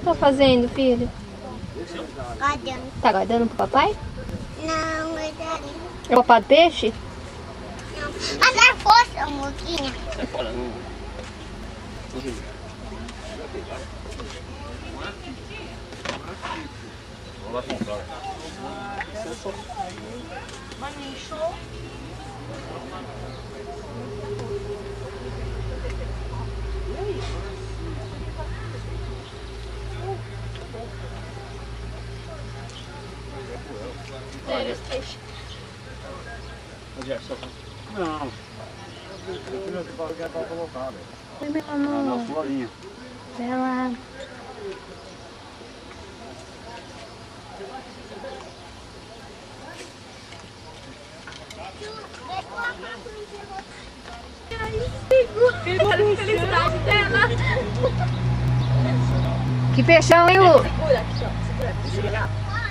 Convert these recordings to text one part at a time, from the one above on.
tá fazendo, filho? Guardando. Tá guardando pro papai? Não, guardaria. É o papai do peixe? Não. Mas é força, moquinha. Sai fora, não. Vamos lá comprar. Não. Oi, meu Na amor. florinha. Vai lá. Felicidade dela. Que peixão, hein, Lu? Segura aqui, ó. Segura lá.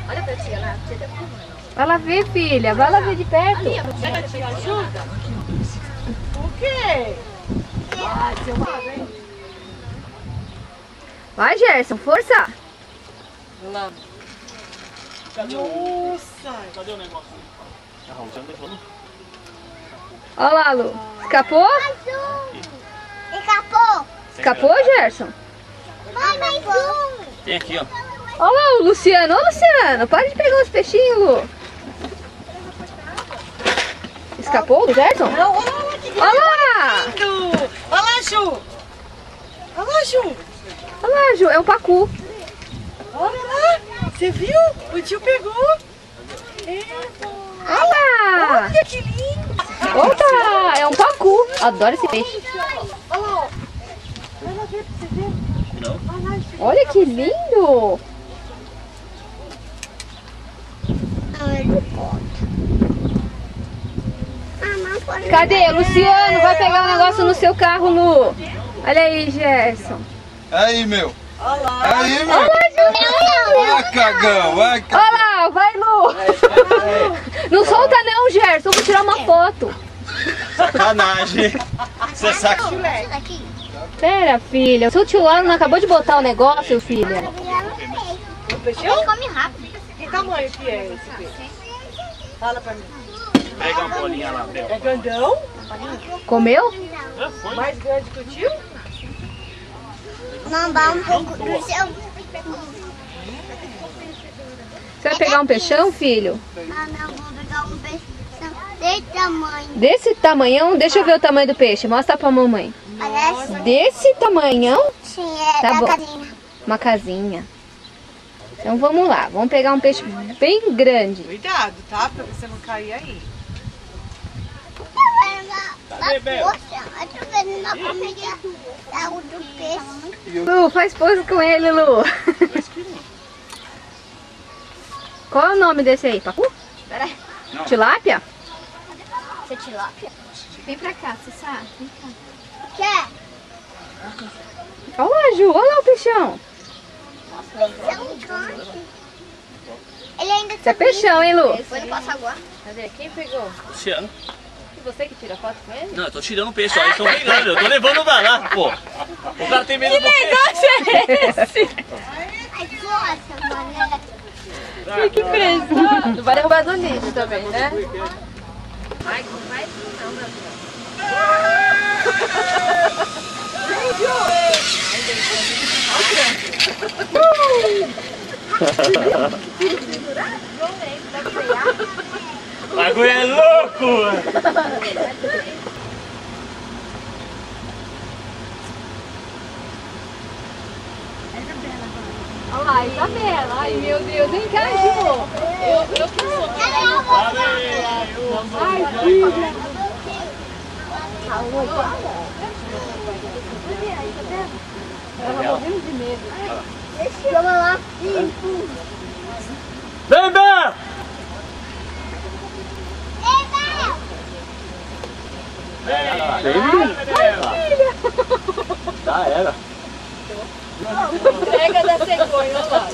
Olha pra tia lá. Tia tá filmando. Vai lá ver, filha. Vai lá ver de perto. Ali, a tia ajuda. O quê? Ai, seu hein? Vai, Gerson. Força. Lá. Nossa. Cadê o negócio? Não, você não deixou, não? Olha lá, Lu. Escapou? Escapou. Escapou, Gerson? Vai, mais um. Tem aqui, ó. Olha lá o Luciano. Ô, Luciano. Para de pegar os peixinhos, Lu. Escapou o Gerson? Não, olha lá, que Olha lá. lindo. Olha lá, Ju. Olha lá, Ju. Olha lá, Ju. É um pacu. Olha lá. Você viu? O tio pegou. Olha lá. Olha que lindo. Opa. É um pacu. Adoro esse peixe. Olha lá, ó. Vai lá ver pra você ver. Não? Olha lá, Ju. Olha que lindo. Cadê? Luciano, vai pegar um negócio no seu carro, Lu. Olha aí, Gerson. Aí, meu. Olha lá. Aí, meu. Olha lá, Vai, cagão. Vai, cagão. Olha lá, vai, Lu. Não solta não, Gerson. Eu vou tirar uma foto. Sacanagem. Você saca. Pera, filha. O seu tio Lano não acabou de botar o negócio, filha. O peixão? Ele come rápido. Que tamanho que é esse peixe? Fala pra mim. Pega uma bolinha lá, Bel. É grandão? Comeu? Mais grande que o tio? Não, dá um pouco do seu. Você vai pegar um peixão, filho? Ah, não, vou pegar um peixe desse tamanho. Desse tamanhão? Deixa eu ver o tamanho do peixe. Mostra pra mamãe. Parece? Desse tamanhão? Sim, é Tá da bom. casinha. Uma casinha. Então vamos lá. Vamos pegar um peixe bem grande. Cuidado, tá? Pra você não cair aí. Cadê, Bel? Eu tô vendo na comida do peixe. Lu, faz pose com ele, Lu. Qual é o nome desse aí? Pacu? Peraí. Tilápia? Você é tilápia? Vem pra cá, Cissá. Vem cá. Quer? Olha lá, Ju. Olha lá o peixão. Ele ainda Isso é peixão, hein, Lu? Foi no Passaguá. Cadê? Quem pegou? Luciano. Você que tira foto com ele? Não, eu tô tirando o peixe, ó. Eles estão pegando. Eu tô levando pra lá, pô. O cara tem medo do peixe. é esse? Ai, nossa, mano. Ai, que preço. Não vai derrubar no lixo também, né? Ai, não faz isso não, meu filho. O bagulho é louco! Olha lá, a Isabela. Ai, meu Deus. Vem cá, Ju. Eu que sou. Ai, filha. Ela morrendo de medo. Vamos lá. Vem, Bel! Já era. Pega da cegonha, olha lá.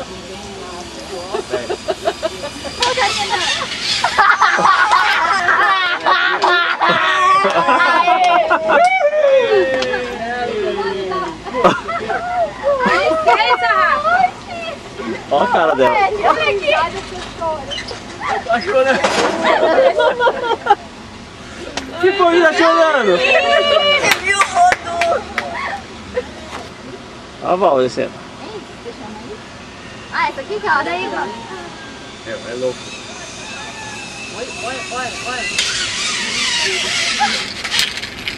Licença, Rafa. Olha a cara dela. Olha aqui. Tá chorando. Que foi? Tá chorando? Viu, rodou. Olha a Val descendo. Ah, essa aqui, cara, daí, ó. É louco. Olha.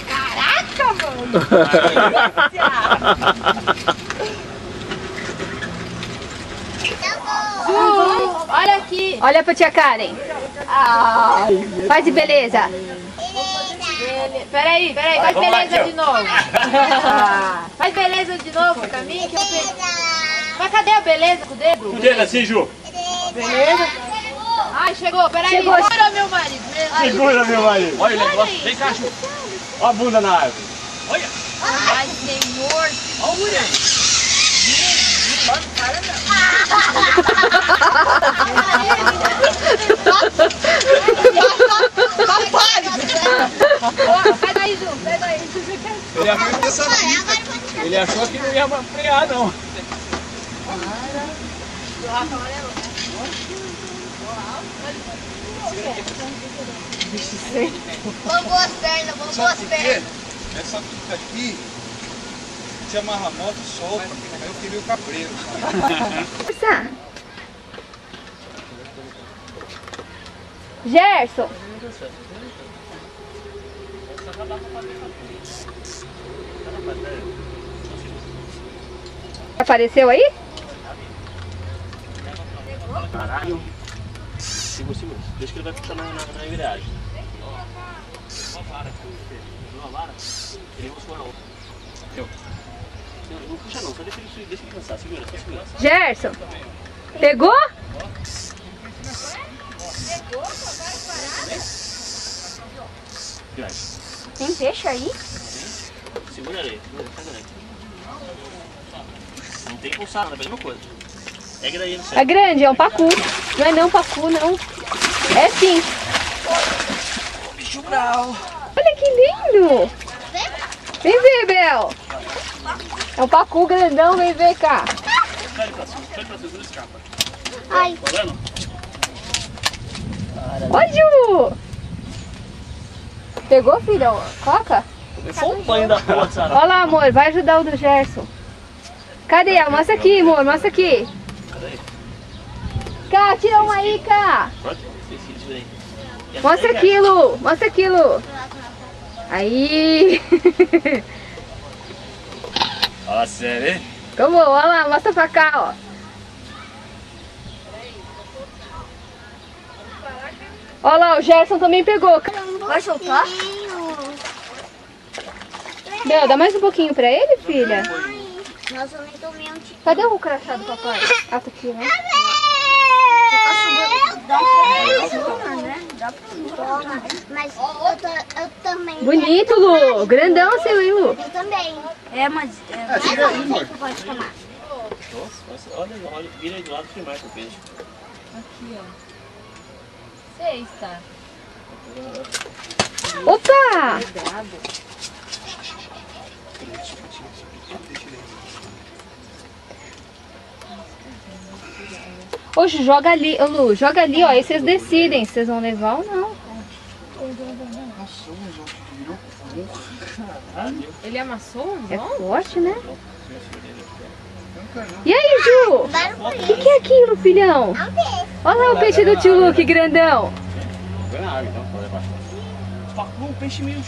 Caraca, mano. Olha aqui. Olha pra tia Karen. Faz de beleza. Peraí. Faz beleza de novo. Faz beleza de novo pra mim. Que eu penso. Mas cadê a beleza com o dedo? O dedo assim, Ju. Beleza. Ai, chegou. Peraí. Segura meu marido. Segura, meu marido. Olha o negócio. Vem cá, Ju. Olha a bunda na árvore. Olha. Ai, Senhor. Segura. Sai daí, Ju. Sai daí. Ele achou que não ia frear, não. Bombou as pernas. Sabe por quê? Essa fita aqui, se amarra a moto, solta. Aí eu queria o cabreiro. Gerson. Apareceu aí? Caralho. Segura. Deixa que ele vai puxar na embreagem. Uma vara. Uma vara? Ele não puxou não. Não puxa não, só deixa ele cansar. Segura. Gerson. Pegou? Tem peixe aí? Segura aí. Não tem pulsar, não é a mesma coisa. Pega daí no céu. É grande, é um pacu. Não é não pacu, não. É sim. Bicho bravo. Olha que lindo. Vem ver, Bel. É um pacu grandão, vem ver cá. Sai pra cima, não escapa. Ai. Tá vendo? Ó, Ju. Pegou, filha? Coca? Começou o banho da porra, Sara. Olha lá, amor. Vai ajudar o do Gerson. Cadê ela? Mostra aqui, amor. Mostra aqui. Cá, tira uma aí, cá. Mostra aqui, Lu. Mostra aqui, Lu. Aí. Fala sério, hein? Como? Olha lá, mostra pra cá, ó. Olha lá, o Gerson também pegou. Vai soltar? Bel, dá mais um pouquinho pra ele, filha. Nossa, eu nem tomei um tiquinho. Cadê o crachá do papai? Ah, tá aqui, né? Mas eu também. Bonito, Lu. Grandão seu, hein, Lu? Eu também. É, mas Chega aí, amor. pode tomar. Nossa, olha, vira aí do lado e filmar com o peixe. Sei, tá. Opa! Oxe, joga ali, ô Lu, joga ali, ó, aí vocês decidem se vocês vão levar ou não. Ele amassou? É forte, né? E aí, Ju? O que é aquilo, filhão? Olha lá o peixe do tio Lu, que grandão. Foi na água, então, pode levar. Pacu, um peixe meio